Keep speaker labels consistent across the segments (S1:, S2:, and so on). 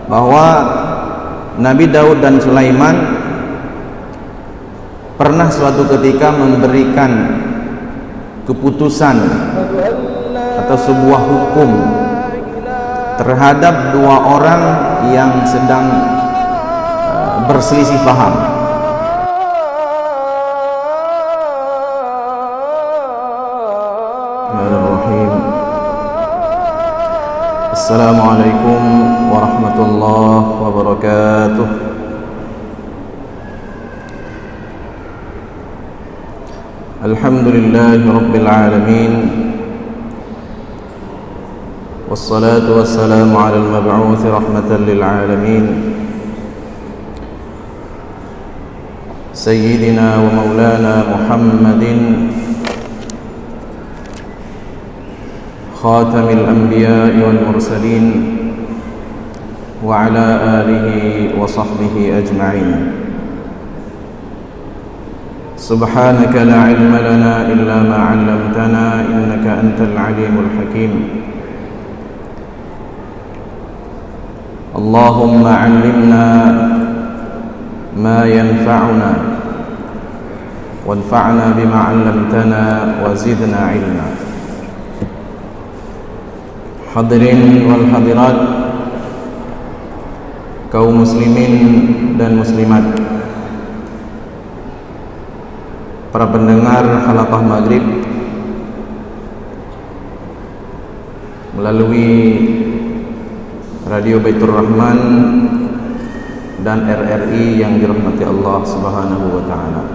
S1: bahwa Nabi Daud dan Sulaiman pernah suatu ketika memberikan keputusan atau sebuah hukum terhadap dua orang yang sedang berselisih paham. Assalamualaikum warahmatullahi wabarakatuh. Alhamdulillahi rabbil alamin. Wassalatu wassalamu ala al-mab'uth rahmatan lil alamin. Sayyidina wa maulana Muhammadin خاتم الأنبياء والمرسلين وعلى آله وصحبه أجمعين. سبحانك لا علم لنا إلا ما علمتنا إنك أنت العليم الحكيم. اللهم علمنا ما ينفعنا وانفعنا بما علمتنا وزدنا علما. Hadirin wal hadirat, kaum muslimin dan muslimat, para pendengar halaqah maghrib melalui Radio Baitur Rahman dan RRI yang dirahmati Allah Subhanahu wa taala.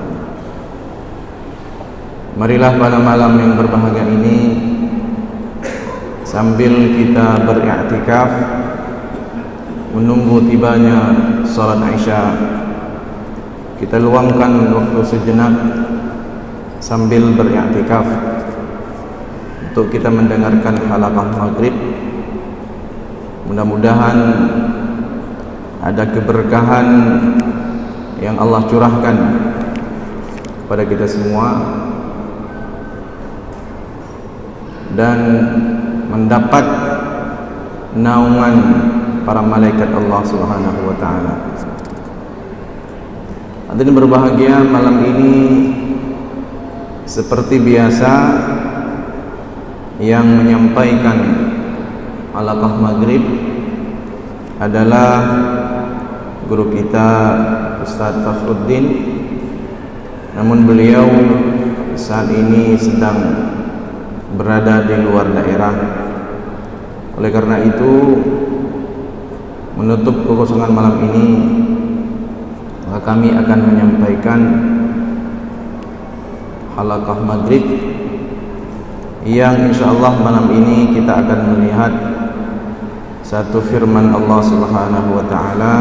S1: Marilah pada malam yang berbahagia ini, sambil kita beriktikaf menunggu tibanya salat Isya, kita luangkan waktu sejenak sambil beriktikaf untuk kita mendengarkan halaqah maghrib. Mudah-mudahan ada keberkahan yang Allah curahkan kepada kita semua dan mendapat naungan para malaikat Allah Subhanahu wa taala. Hadirin berbahagia, malam ini seperti biasa yang menyampaikan halaqah maghrib adalah guru kita Ustaz Fakhruddin, namun beliau saat ini sedang berada di luar daerah. Oleh karena itu, menutup kekosongan malam ini, maka kami akan menyampaikan halaqah maghrib yang insyaallah malam ini kita akan melihat satu firman Allah Subhanahu wa taala,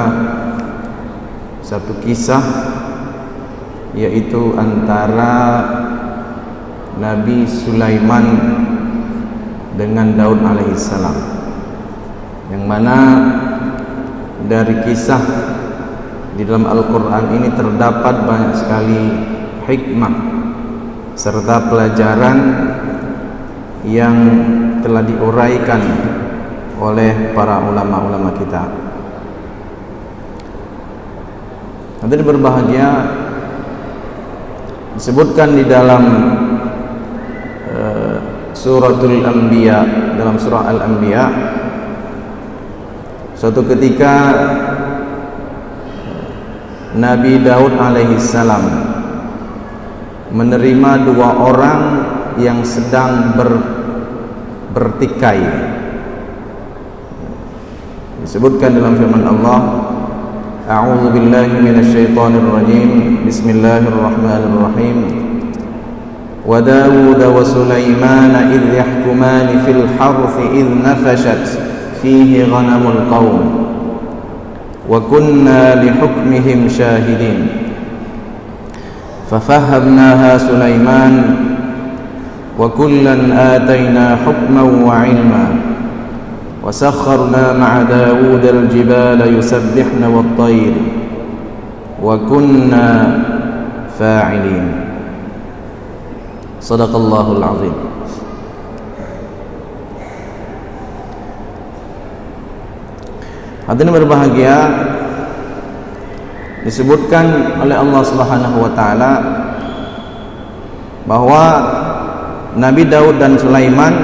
S1: satu kisah, yaitu antara Nabi Sulaiman dengan Daud alaihissalam, yang mana dari kisah di dalam Al-Quran ini terdapat banyak sekali hikmah serta pelajaran yang telah diuraikan oleh para ulama-ulama kita. Hadirin berbahagia, disebutkan di dalam Suratul Anbiya, dalam surah Al-Anbiya, suatu ketika Nabi Daud alaihissalam menerima dua orang yang sedang bertikai. Disebutkan dalam firman Allah, A'udzu billahi minasyaitonir rajim. Bismillahirrahmanirrahim. Wa Dawud wa Sulaiman idh yahkumani fil harthi idh nafashat fihi ghanamul qaum wa kunna li hukmihim shahidin fafahamnaha Sulaiman wa kullan atayna hukman wa ilma wa sakharna ma'a Dawud al-jibala yusabbihna wat-tayr wa kunna fa'ilin. Sadaqallahul azim. Hadirin berbahagia, disebutkan oleh Allah Subhanahu wa taala bahwa Nabi Daud dan Sulaiman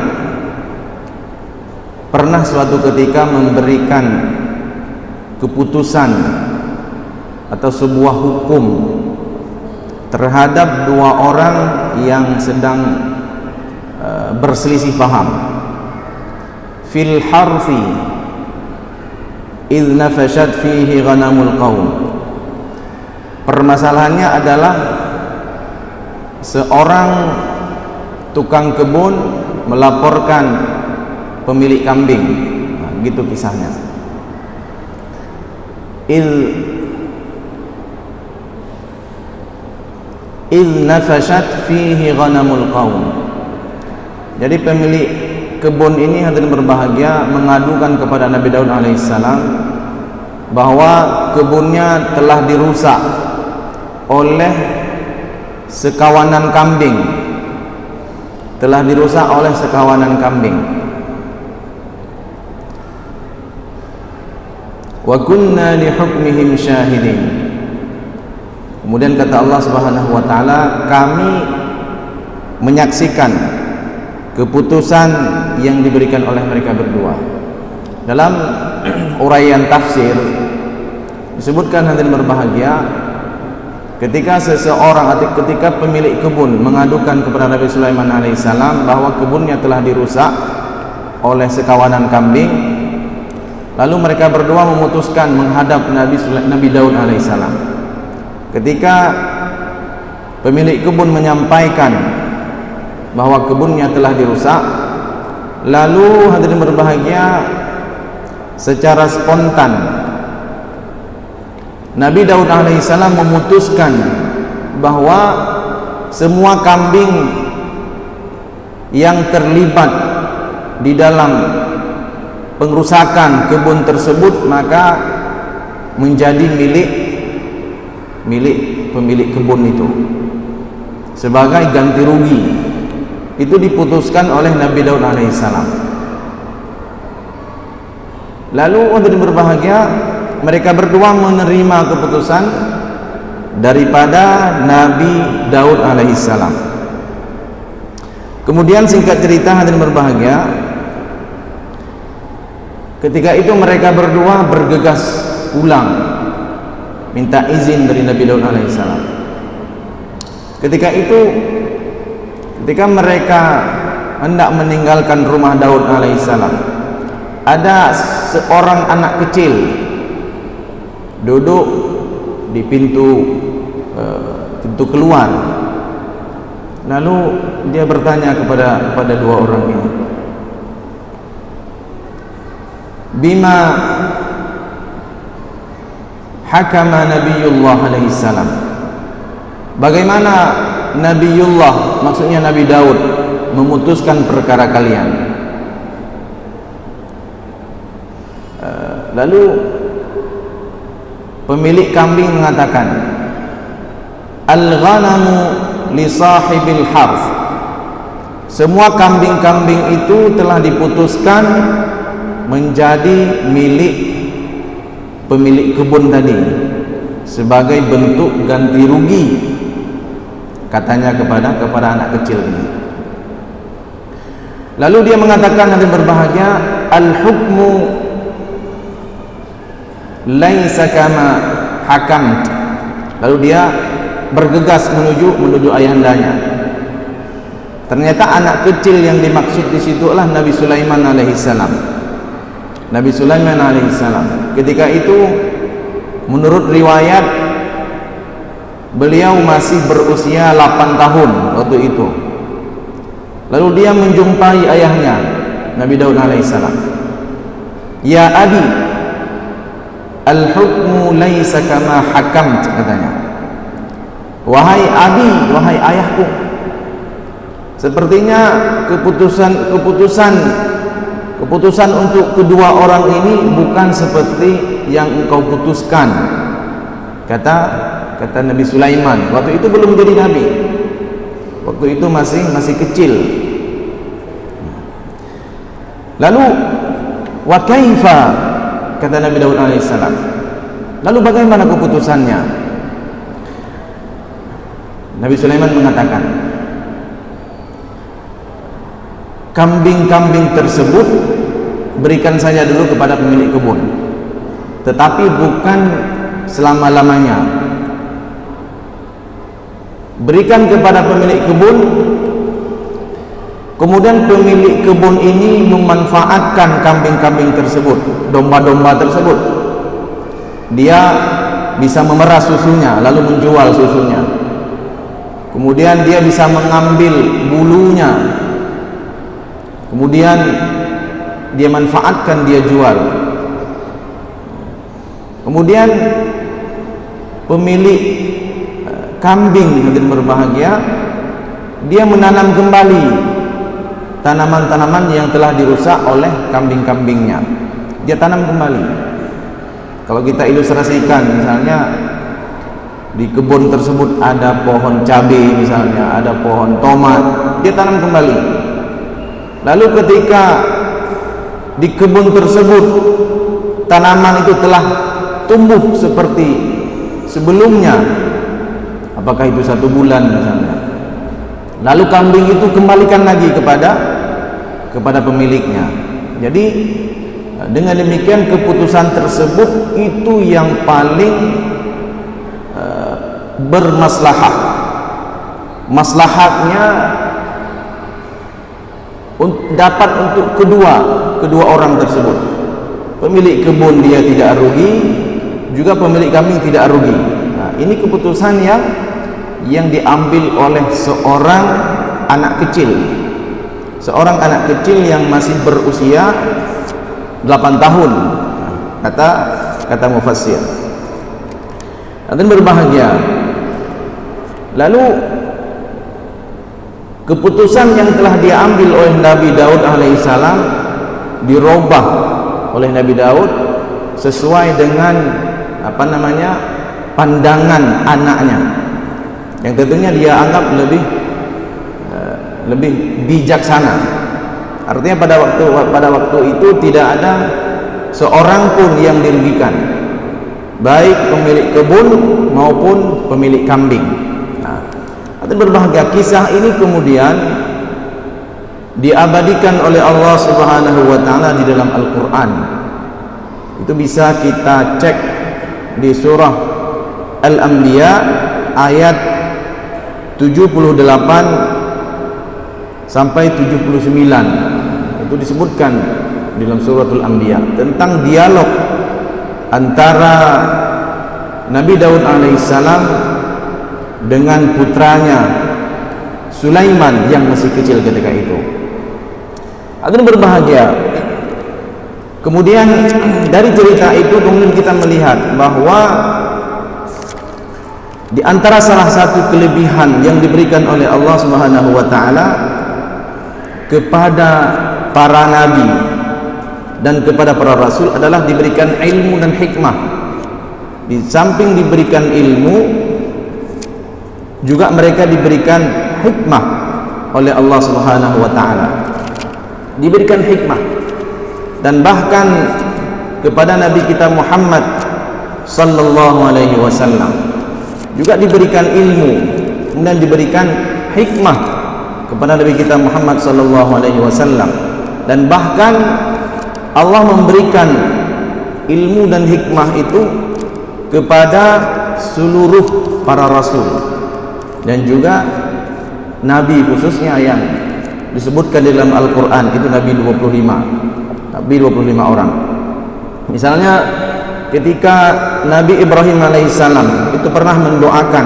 S1: pernah suatu ketika memberikan keputusan atau sebuah hukum terhadap dua orang yang sedang berselisih paham. Fil harfi idh nafashat fihi ghanamul qaum. Permasalahannya adalah seorang tukang kebun melaporkan pemilik kambing. Nah, gitu kisahnya. Idh nafashat fihi ghanamul qaum. Jadi pemilik kebun ini, hadirin berbahagia, mengadukan kepada Nabi Daud alaihissalam bahwa kebunnya telah dirusak oleh sekawanan kambing. Telah dirusak oleh sekawanan kambing. Wa kunna li hukmihim syahidin. Kemudian kata Allah Subhanahu wa taala, kami menyaksikan keputusan yang diberikan oleh mereka berdua. Dalam uraian tafsir disebutkan, hadirin berbahagia, ketika ketika pemilik kebun mengadukan kepada Nabi Sulaiman alaihissalam bahwa kebunnya telah dirusak oleh sekawanan kambing, lalu mereka berdua memutuskan menghadap Nabi Daud alaihissalam. Ketika pemilik kebun menyampaikan bahwa kebunnya telah dirusak, lalu hadirin berbahagia, secara spontan Nabi Daud alaihissalam memutuskan bahwa semua kambing yang terlibat di dalam pengrusakan kebun tersebut maka menjadi milik pemilik kebun itu sebagai ganti rugi. Itu diputuskan oleh Nabi Daud alaihissalam. Lalu untuk berbahagia, mereka berdua menerima keputusan daripada Nabi Daud alaihissalam. Kemudian singkat cerita, hadirin berbahagia, ketika itu mereka berdua bergegas pulang, minta izin dari Nabi Daud alaihissalam. Ketika mereka hendak meninggalkan rumah Daud alaihissalam, ada seorang anak kecil duduk di pintu keluar. Lalu dia bertanya kepada dua orang ini, bima hakama Nabiullah alaihissalam, bagaimana Nabiullah, maksudnya Nabi Daud, memutuskan perkara kalian. Lalu pemilik kambing mengatakan, al-ghanamu li sahibil harth. Semua kambing-kambing itu telah diputuskan menjadi milik pemilik kebun tadi sebagai bentuk ganti rugi, katanya kepada anak kecil ini. Lalu dia mengatakan, hadirin berbahagia, al-hukmu laisa kama hakamt. Lalu dia bergegas menuju ayahandanya. Ternyata anak kecil yang dimaksud di situ adalah Nabi Sulaiman alaihissalam. Nabi Sulaiman alaihissalam. Ketika itu menurut riwayat beliau masih berusia 8 tahun waktu itu. Lalu dia menjumpai ayahnya Nabi Daud alaihissalam. Ya abi, al-hukmu laisa kama hakamt, katanya. Wahai abi, wahai ayahku, sepertinya keputusan untuk kedua orang ini bukan seperti yang engkau putuskan, kata Nabi Sulaiman. Waktu itu belum jadi nabi, waktu itu masih kecil. Lalu wa kaifa kata Nabi Daud alaihissalam. Lalu bagaimana keputusannya? Nabi Sulaiman mengatakan, kambing-kambing tersebut berikan saja dulu kepada pemilik kebun, tetapi bukan selama-lamanya. Berikan kepada pemilik kebun, kemudian pemilik kebun ini memanfaatkan kambing-kambing tersebut, domba-domba tersebut. Dia bisa memerah susunya lalu menjual susunya. Kemudian dia bisa mengambil bulunya, kemudian dia manfaatkan, dia jual. Kemudian pemilik kambing yang berbahagia, dia menanam kembali tanaman-tanaman yang telah dirusak oleh kambing-kambingnya. Dia tanam kembali. Kalau kita ilustrasikan, misalnya di kebun tersebut ada pohon cabai, misalnya ada pohon tomat, dia tanam kembali. Lalu ketika di kebun tersebut tanaman itu telah tumbuh seperti sebelumnya, apakah itu 1 bulan misalnya, lalu kambing itu kembalikan lagi kepada pemiliknya. Jadi dengan demikian keputusan tersebut itu yang paling bermaslahah. Maslahatnya dapat untuk kedua orang tersebut. Pemilik kebun dia tidak rugi, juga pemilik kambing tidak rugi. Nah, ini keputusan yang diambil oleh seorang anak kecil. Seorang anak kecil yang masih berusia 8 tahun, kata mufassir. Dan berbahagia. Lalu keputusan yang telah diambil oleh Nabi Daud alaihissalam dirubah oleh Nabi Daud sesuai dengan pandangan anaknya, yang tentunya dia anggap lebih bijaksana. Artinya pada waktu itu tidak ada seorang pun yang dirugikan, baik pemilik kebun maupun pemilik kambing. Nah, berbahagia, kisah ini kemudian diabadikan oleh Allah Subhanahu wa taala di dalam Al-Qur'an. Itu bisa kita cek di surah Al-Anbiya ayat 78 sampai 79. Itu disebutkan di dalam suratul Anbiya tentang dialog antara Nabi Daud alaihissalam dengan putranya Sulaiman yang masih kecil ketika itu. Agar berbahagia. Kemudian dari cerita itu kemudian kita melihat bahwa di antara salah satu kelebihan yang diberikan oleh Allah Subhanahu wa taala kepada para nabi dan kepada para rasul adalah diberikan ilmu dan hikmah. Di samping diberikan ilmu, juga mereka diberikan hikmah oleh Allah Subhanahu wa taala. Diberikan hikmah, dan bahkan kepada Nabi kita Muhammad sallallahu alaihi wasallam juga diberikan ilmu, kemudian diberikan hikmah kepada Nabi kita Muhammad sallallahu alaihi wasallam, dan bahkan Allah memberikan ilmu dan hikmah itu kepada seluruh para rasul dan juga nabi, khususnya yang disebutkan di dalam Al-Quran itu Nabi 25 orang. Misalnya ketika Nabi Ibrahim alaihissalam itu pernah mendoakan,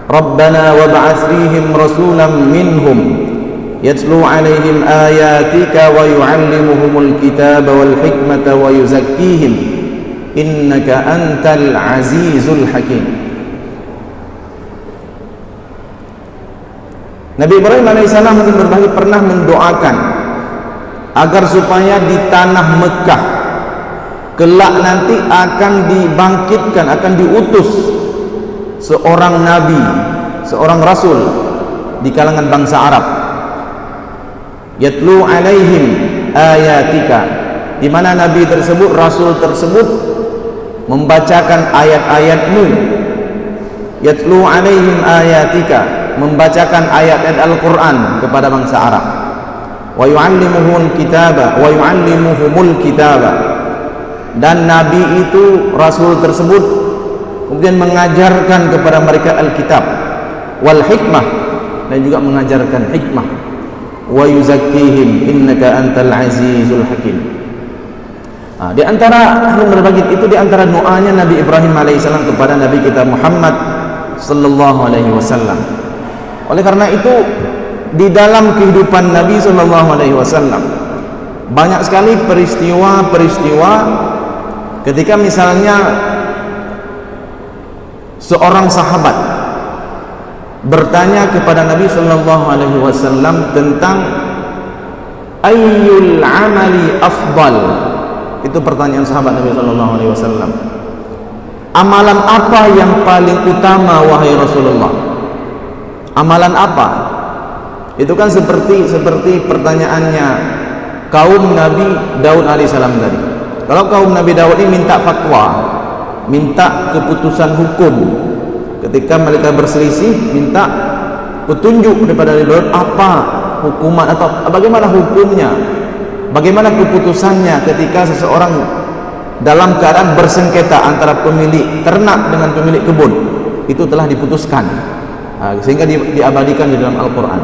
S1: Rabbana wa ba'ats fihim rasulan minhum yatlu alaihim ayatika wa yu'allimuhumul kitaba wal hikmata wa yuzakkihim innaka antal azizul hakim. Nabi Ibrahim alaihissalam pernah mendoakan agar supaya di tanah Mekah kelak nanti akan dibangkitkan, akan diutus seorang nabi, seorang rasul di kalangan bangsa Arab. Yatlu alaihim ayatika, di mana Nabi tersebut, Rasul tersebut membacakan ayat-ayatmu, yatlu alaihim ayatika, membacakan ayat-ayat Al-Quran kepada bangsa Arab, wa yu'allimuhumul kitaba, dan Nabi itu, Rasul tersebut kemudian mengajarkan kepada mereka Alkitab, wal hikmah, dan juga mengajarkan hikmah, wa yuzakkihim innaka antal azizul hakim. Di antara hal berbagi itu, di antara doanya Nabi Ibrahim alaihissalam kepada Nabi kita Muhammad sallallahu alaihi wasallam. Oleh karena itu, di dalam kehidupan Nabi sallallahu alaihi wasallam banyak sekali peristiwa-peristiwa ketika misalnya seorang sahabat bertanya kepada Nabi sallallahu alaihi wasallam tentang ayyul amali afdal. Itu pertanyaan sahabat Nabi sallallahu alaihi wasallam. Amalan apa yang paling utama wahai Rasulullah? Amalan apa? Itu kan seperti pertanyaannya kaum Nabi Daud alaihissalam tadi. Kalau kaum Nabi Daud ini minta fatwa, minta keputusan hukum. Ketika mereka berselisih, minta petunjuk daripada Daud, apa hukuman atau bagaimana hukumnya, bagaimana keputusannya ketika seseorang dalam keadaan bersengketa antara pemilik ternak dengan pemilik kebun. Itu telah diputuskan, sehingga diabadikan di dalam Al-Quran.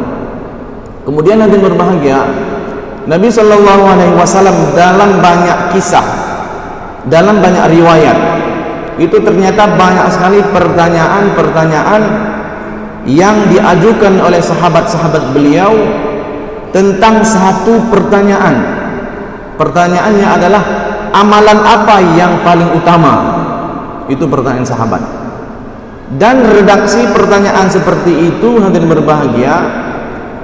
S1: Kemudian nanti berbahagia, Nabi sallallahu alaihi wasallam dalam banyak kisah, dalam banyak riwayat, itu ternyata banyak sekali pertanyaan-pertanyaan yang diajukan oleh sahabat-sahabat beliau tentang satu pertanyaan. Pertanyaannya adalah amalan apa yang paling utama? Itu pertanyaan sahabat. Dan redaksi pertanyaan seperti itu, hadirin berbahagia,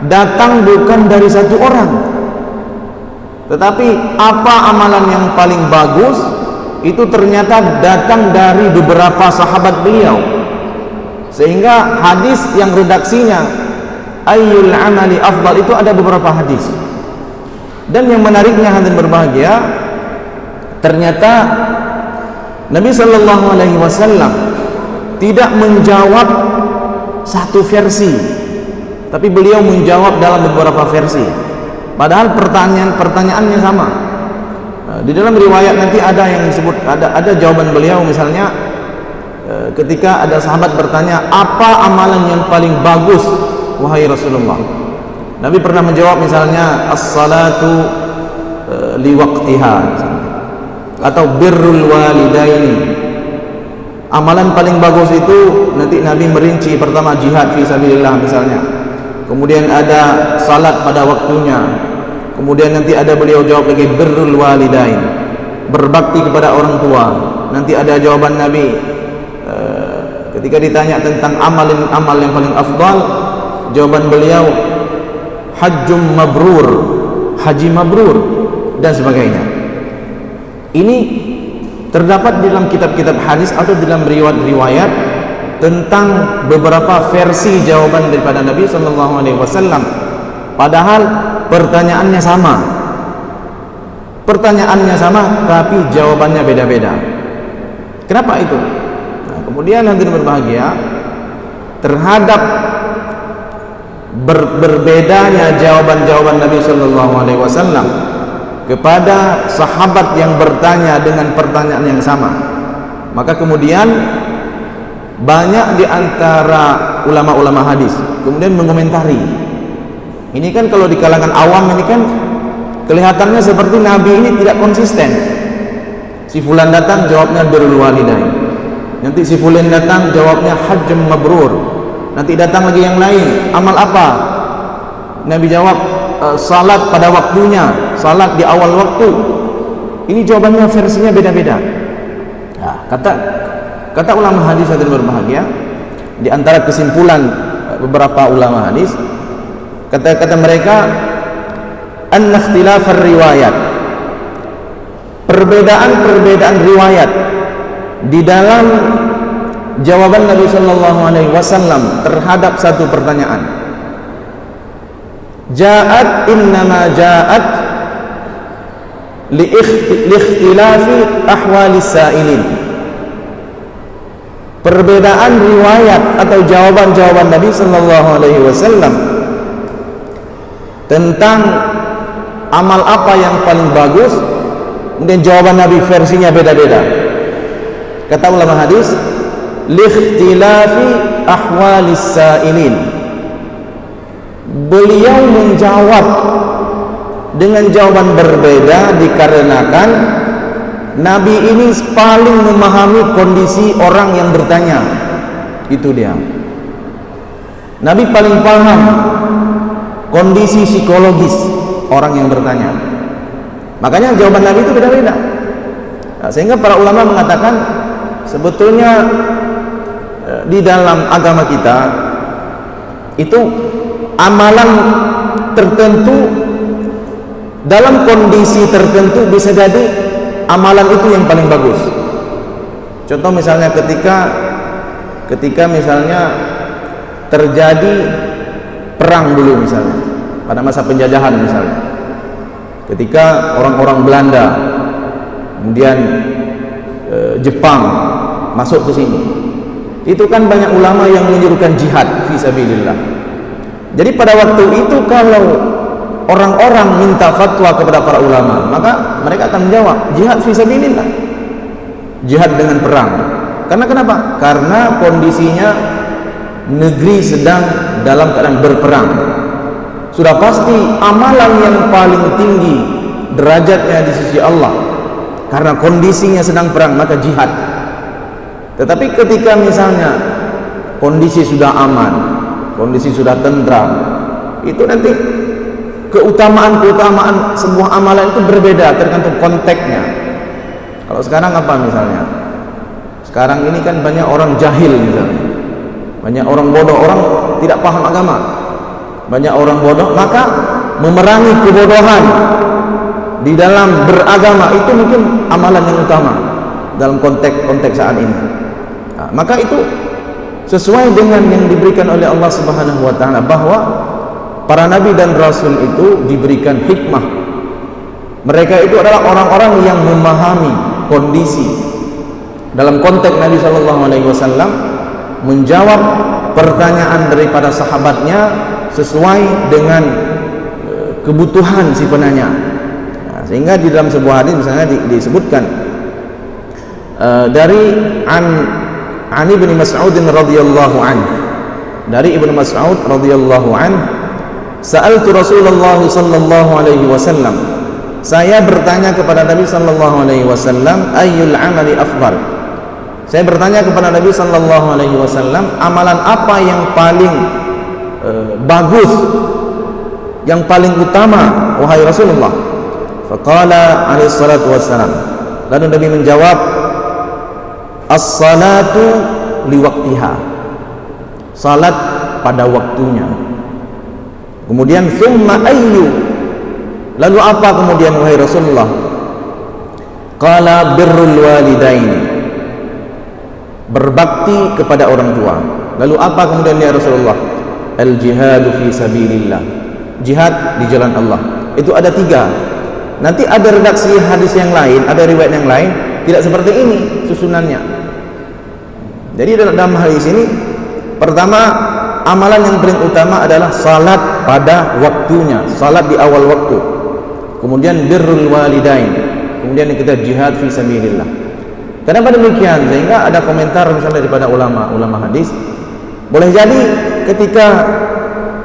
S1: datang bukan dari satu orang, tetapi apa amalan yang paling bagus itu ternyata datang dari beberapa sahabat beliau. Sehingga hadis yang redaksinya ayyul amali afdal itu ada beberapa hadis. Dan yang menariknya, hadirin berbahagia, ternyata Nabi sallallahu alaihi wasallam tidak menjawab satu versi, tapi beliau menjawab dalam beberapa versi. Padahal pertanyaannya sama. Di dalam riwayat nanti ada yang disebut, ada jawaban beliau, misalnya ketika ada sahabat bertanya, apa amalan yang paling bagus wahai Rasulullah? Nabi pernah menjawab misalnya as-salatu liwaqtiha, atau birrul walidaini. Amalan paling bagus itu nanti Nabi merinci, pertama jihad fi sabilillah misalnya, kemudian ada salat pada waktunya, kemudian nanti ada beliau jawab lagi birrul walidain, berbakti kepada orang tua. Nanti ada jawaban Nabi ketika ditanya tentang amal yang paling afdal, jawaban beliau hajjum mabrur, haji mabrur, dan sebagainya. Ini terdapat di dalam kitab-kitab hadis atau dalam riwayat tentang beberapa versi jawaban daripada Nabi sallallahu alaihi wasallam. Padahal pertanyaannya sama. Pertanyaannya sama tapi jawabannya beda-beda. Kenapa itu? Nah, kemudian hadirin berbahagia, terhadap berbedanya jawaban-jawaban Nabi sallallahu alaihi wasallam kepada sahabat yang bertanya dengan pertanyaan yang sama, maka kemudian banyak di antara ulama-ulama hadis kemudian mengomentari. Ini kan kalau di kalangan awam ini kan kelihatannya seperti Nabi ini tidak konsisten. Si fulan datang jawabnya birrul walidain, nanti si fulan datang jawabnya hajjum mabrur, nanti datang lagi yang lain, amal apa? Nabi jawab salat pada waktunya, salat di awal waktu. Ini jawabannya versinya beda-beda. Nah, kata ulama hadis yang berbahagia, di antara kesimpulan beberapa ulama hadis, kata mereka, anna ikhtilafar riwayat, perbedaan riwayat di dalam jawaban Nabi sallallahu alaihi wasallam terhadap satu pertanyaan. Ja'at innama ja'at liikhtilafi ahwalis sa'ilin. Perbedaan riwayat atau jawaban-jawaban Nabi sallallahu alaihi wasallam tentang amal apa yang paling bagus, dan jawaban Nabi versinya beda-beda. Kata ulama hadis, liikhtilafi ahwalis sa'ilin. Beliau menjawab dengan jawaban berbeda dikarenakan Nabi ini paling memahami kondisi orang yang bertanya. Itu dia. Nabi paling paham kondisi psikologis orang yang bertanya. Makanya jawaban Nabi itu beda-beda. Nah, sehingga para ulama mengatakan sebetulnya di dalam agama kita itu amalan tertentu dalam kondisi tertentu bisa jadi amalan itu yang paling bagus. Contoh misalnya ketika misalnya terjadi perang dulu, misalnya pada masa penjajahan, misalnya ketika orang-orang Belanda kemudian Jepang masuk ke sini, itu kan banyak ulama yang menyuruhkan jihad fisabilillah. Jadi pada waktu itu kalau orang-orang minta fatwa kepada para ulama, maka mereka akan menjawab jihad fisabilillah, jihad dengan perang. Karena kenapa? Karena kondisinya negeri sedang dalam keadaan berperang. Sudah pasti amalan yang paling tinggi derajatnya di sisi Allah, karena kondisinya sedang perang, maka jihad. Tetapi ketika misalnya kondisi sudah aman, kondisi sudah tentram, itu nanti keutamaan sebuah amalan itu berbeda tergantung konteksnya. Kalau sekarang apa misalnya? Sekarang ini kan banyak orang jahil misalnya, banyak orang bodoh, orang tidak paham agama, banyak orang bodoh, maka memerangi kebodohan di dalam beragama itu mungkin amalan yang utama dalam konteks saat ini. Nah, maka itu sesuai dengan yang diberikan oleh Allah Subhanahu wa taala, bahwa para nabi dan rasul itu diberikan hikmah. Mereka itu adalah orang-orang yang memahami kondisi. Dalam konteks Nabi sallallahu alaihi wasallam menjawab pertanyaan daripada sahabatnya sesuai dengan kebutuhan si penanya. Nah, sehingga di dalam sebuah hadis misalnya disebutkan dari an Ibnu Mas'ud radhiyallahu anhu, dari Ibnu Mas'ud radhiyallahu anhu, sa'altu Rasulullah sallallahu alaihi wasallam, saya bertanya kepada Nabi sallallahu alaihi wasallam, ayyul amali afdal. Saya bertanya kepada Nabi sallallahu alaihi wasallam, amalan apa yang paling bagus, yang paling utama wahai Rasulullah? Faqala alaihi salatu wassalam, lalu Nabi menjawab, as-salatu liwaqtiha, salat pada waktunya. Kemudian summa ayyu, lalu apa kemudian wahai Rasulullah? Qala birrul walidaini, berbakti kepada orang tua. Lalu apa kemudian ya Rasulullah? Al jihadu fi sabilillah, jihad di jalan Allah. Itu ada 3. Nanti ada redaksi hadis yang lain, ada riwayat yang lain tidak seperti ini susunannya. Jadi dalam hadis ini, pertama, amalan yang paling utama adalah salat pada waktunya, salat di awal waktu. Kemudian birrul walidain, kemudian yang ketiga jihad fi sabilillah. Kenapa demikian? Sehingga ada komentar misalnya daripada ulama hadis, boleh jadi ketika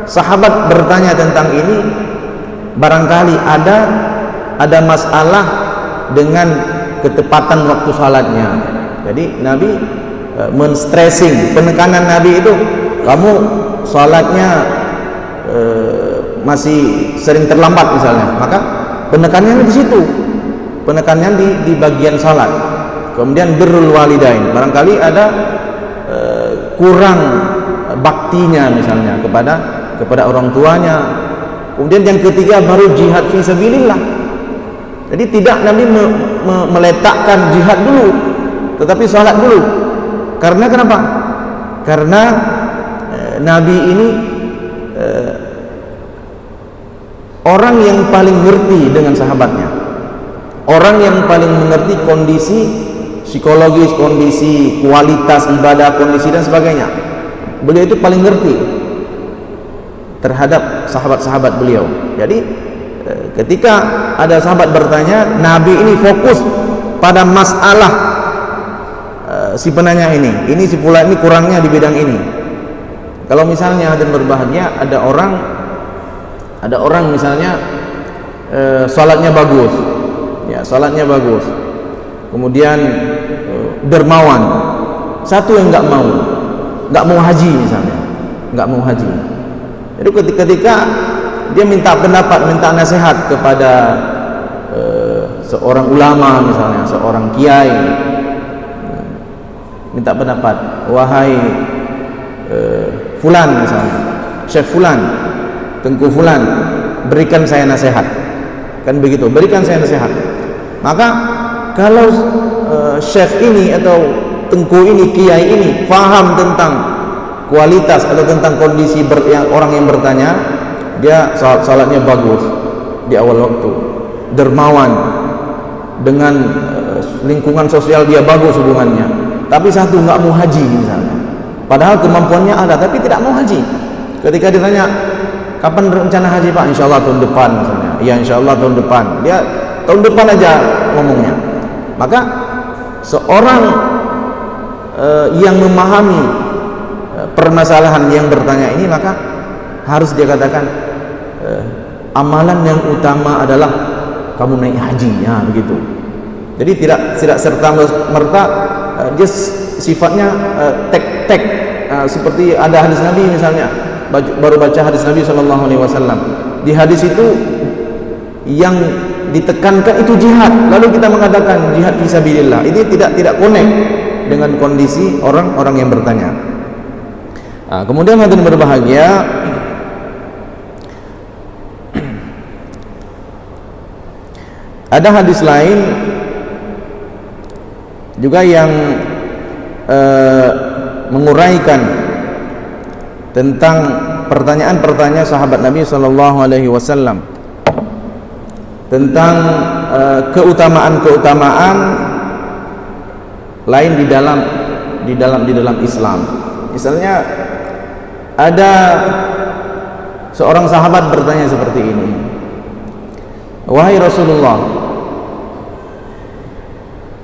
S1: sahabat bertanya tentang ini, barangkali ada masalah dengan ketepatan waktu salatnya. Jadi Nabi men-stressing, penekanan Nabi itu, kamu salatnya masih sering terlambat misalnya, maka penekanannya di situ, penekanannya di bagian salat. Kemudian birrul walidain, barangkali ada kurang baktinya misalnya kepada orang tuanya. Kemudian yang ketiga baru jihad fi sabilillah. Jadi tidak Nabi meletakkan jihad dulu, tetapi salat dulu. Karena kenapa? Karena Nabi ini orang yang paling ngerti dengan sahabatnya, orang yang paling mengerti kondisi psikologis, kondisi kualitas ibadah, kondisi dan sebagainya. Beliau itu paling ngerti terhadap sahabat-sahabat beliau. Jadi ketika ada sahabat bertanya, Nabi ini fokus pada masalah si penanya ini si pula ini kurangnya di bidang ini. Kalau misalnya dan berbahagia ada orang misalnya salatnya bagus, ya salatnya bagus, kemudian dermawan, satu yang nggak mau haji misalnya, nggak mau haji. Jadi ketika dia minta pendapat, minta nasihat kepada seorang ulama misalnya, seorang kiai, minta pendapat, wahai fulan misalnya, Syekh fulan, Tengku fulan, berikan saya nasihat, kan begitu, berikan saya nasihat. Maka kalau Syekh ini atau Tengku ini, kiai ini faham tentang kualitas atau tentang kondisi orang yang bertanya, dia salatnya bagus di awal waktu, dermawan, dengan lingkungan sosial dia bagus hubungannya, tapi satu nggak mau haji misalnya, padahal kemampuannya ada tapi tidak mau haji. Ketika ditanya kapan rencana haji Pak, insya Allah tahun depan misalnya, ya insya Allah tahun depan, dia tahun depan aja ngomongnya. Maka seorang yang memahami permasalahan yang bertanya ini, maka harus dia katakan amalan yang utama adalah kamu naik haji, ya begitu. Jadi tidak serta merta dia sifatnya tek seperti ada hadis Nabi misalnya, baru baca hadis Nabi SAW, di hadis itu yang ditekankan itu jihad, lalu kita mengatakan jihad fisabilillah, ini tidak connect dengan kondisi orang-orang yang bertanya. Nah, kemudian hadirin berbahagia, ada hadis lain juga yang menguraikan tentang pertanyaan-pertanyaan sahabat Nabi SAW tentang keutamaan-keutamaan lain di dalam Islam. Misalnya ada seorang sahabat bertanya seperti ini, wahai Rasulullah,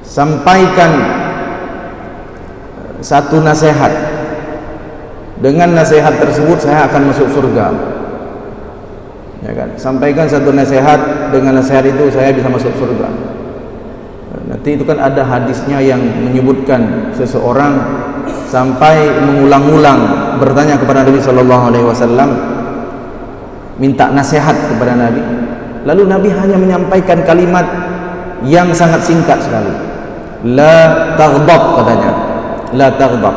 S1: sampaikan satu nasihat, dengan nasihat tersebut saya akan masuk surga, ya kan? Sampaikan satu nasihat, dengan nasihat itu saya bisa masuk surga. Nanti itu kan ada hadisnya yang menyebutkan seseorang sampai mengulang-ulang bertanya kepada Nabi SAW, minta nasihat kepada Nabi, lalu Nabi hanya menyampaikan kalimat yang sangat singkat sekali, la taghdab, katanya, la taghdab.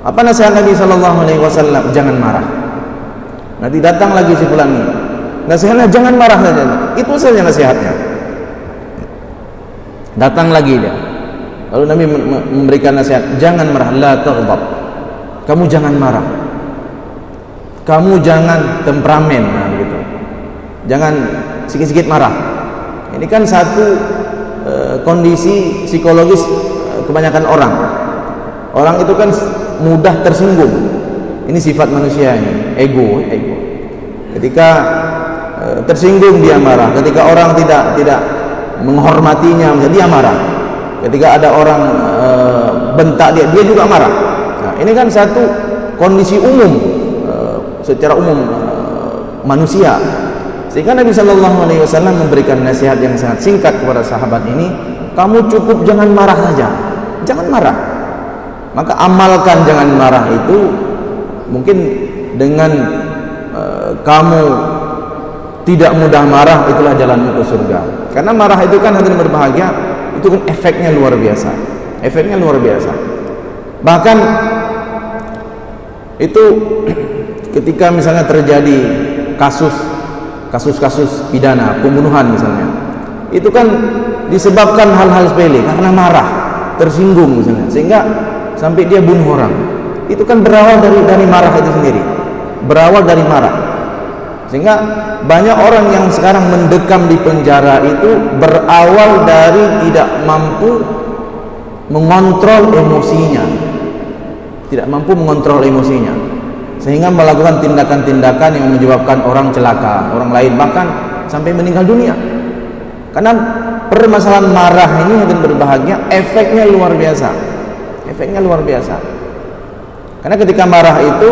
S1: Apa nasihat Nabi SAW? Jangan marah. Nanti datang lagi si fulan ini, nasihatnya jangan marah saja, itu saja nasihatnya. Datang lagi dia, lalu Nabi memberikan nasihat, jangan marah, la taghdab, kamu jangan marah, kamu jangan temperamen, nah, begitu, jangan sikit-sikit marah. Ini kan satu kondisi psikologis kebanyakan orang itu kan mudah tersinggung. Ini sifat manusia ini, ego. Ketika tersinggung dia marah, ketika orang tidak menghormatinya dia marah, ketika ada orang bentak dia juga marah. Nah, ini kan satu kondisi umum, secara umum manusia. Sehingga Nabi SAW memberikan nasihat yang sangat singkat kepada sahabat ini, kamu cukup jangan marah saja, jangan marah. Maka amalkan jangan marah itu, mungkin dengan kamu tidak mudah marah, itulah jalanmu ke surga. Karena marah itu kan, hadirin berbahagia, itu kan efeknya luar biasa, bahkan itu ketika misalnya terjadi kasus-kasus pidana, pembunuhan misalnya, itu kan disebabkan hal-hal sepele, karena marah, tersinggung misalnya, sehingga sampai dia bunuh orang. Itu kan berawal dari marah itu sendiri, berawal dari marah. Sehingga banyak orang yang sekarang mendekam di penjara itu berawal dari tidak mampu mengontrol emosinya, sehingga melakukan tindakan-tindakan yang menyebabkan orang celaka, orang lain bahkan sampai meninggal dunia. Karena permasalahan marah ini dan berbahagia efeknya luar biasa. Karena ketika marah itu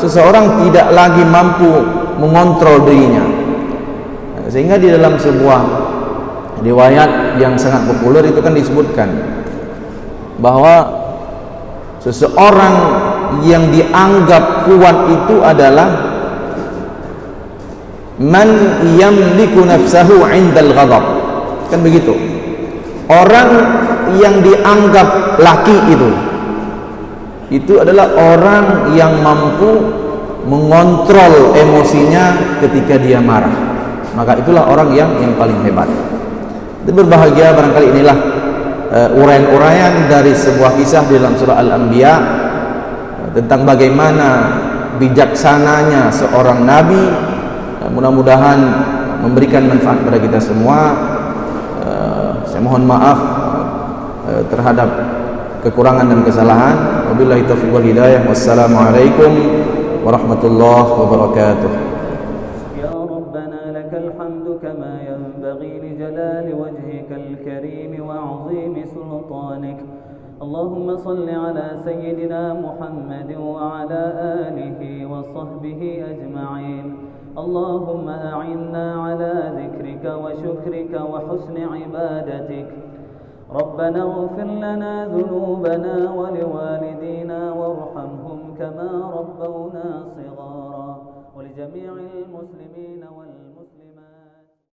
S1: seseorang tidak lagi mampu mengontrol dirinya. Sehingga di dalam sebuah riwayat yang sangat populer itu kan disebutkan bahwa seseorang yang dianggap kuat itu adalah man yamliku nafsahu 'indal ghadab. Kan begitu. Orang yang dianggap laki itu adalah orang yang mampu mengontrol emosinya ketika dia marah. Maka itulah orang yang paling hebat. Dan berbahagia barangkali inilah uraian-uraian dari sebuah kisah di dalam surah Al-Anbiya tentang bagaimana bijaksananya seorang nabi. Mudah-mudahan memberikan manfaat kepada kita semua. Saya mohon maaf terhadap kekurangan dan kesalahan. Wabillahi taufiq wal hidayah. Wassalamualaikum warahmatullahi wabarakatuh.
S2: Ya Rabbana lakal hamdu kama yanbaghi li jalali wajhikal karim wa 'azimi sultanik. Allahumma salli ala sayyidina Muhammad wa ala alihi wa sahbihi ajma'in. اللهم أعنا على ذكرك وشكرك وحسن عبادتك. ربنا اغفر لنا ذنوبنا ولوالدينا وارحمهم كما ربونا صغارا ولجميع المسلمين